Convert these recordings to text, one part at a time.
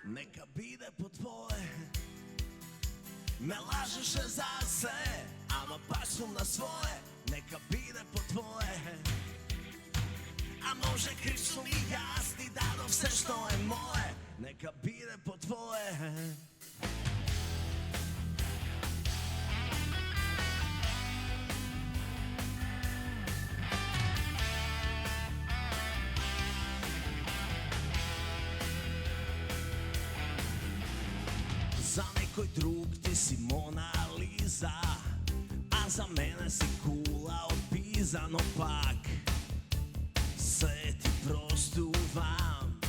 Neka bide po tvoje. Ne lažeš za se, ama baš su na svoje. Neka bide po tvoje. A može kriv su i ja, ti dado sve što je moje. Neka bide po tvoje. Za nekoj drug ti si Mona Lisa, a za mene si kula od Piza. No pak se ti prostuvam,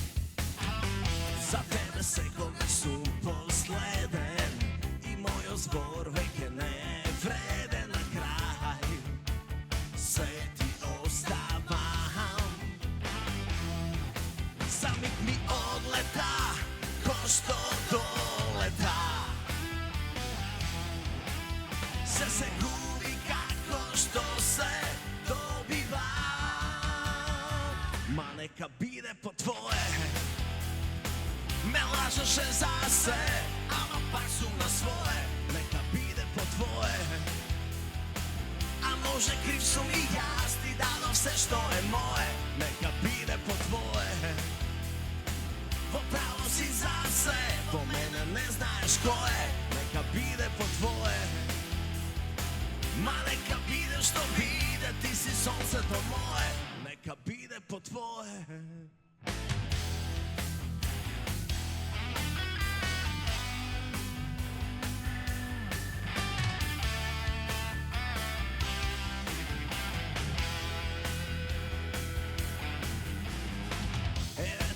za tebe se koga su posleden i moj ozbor veke ne vrede. Na kraj se ti ostavam, za mig mi odleta ko što doleta. Sve se gubi kako što se dobiva. Ma neka bide po tvoje. Ne lažeš za se, ama baš su na svoje. Neka bide po tvoje. A može kriv su i ja, ti dado sve što je moje. Neka bide po tvoje. Popravo si za se, po mene ne znaš ko je. Neka bide po tvoje. Ma neka bide što bide, ti si sonce to moje. Neka bide po tvoje.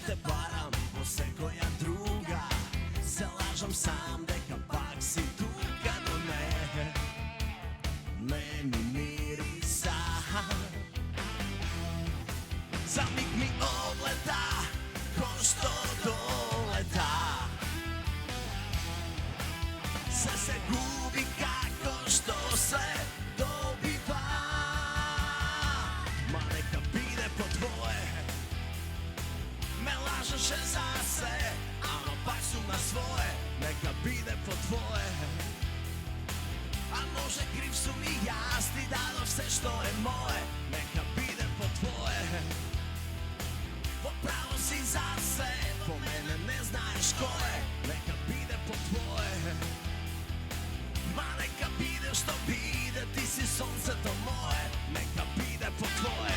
Te param, posle koja druga, se lažem sam, deka pak si tuga. No ne mi mirisa, za mig mi odleta ko što doleta. Sve se gubi kako što se dobiva. Ma neka bide po tvoje. Ne lažeš za se, ama baš su na svoje. Neka bide po tvoje. A može kriv su i ja, ti dado sve što je moje. Neka bide po tvoje. Popravo si za se, po mene ne znaš ko je. Neka bide po tvoje. Ma neka bide što bide, ti si sonce to moje. Neka bide po tvoje.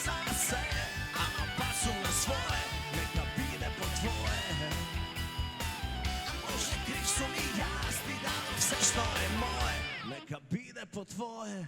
Za se, ama baš su na svoje. Neka bide po tvoje. A može kriv su i ja, ti dano sve što je moje. Neka bide po tvoje.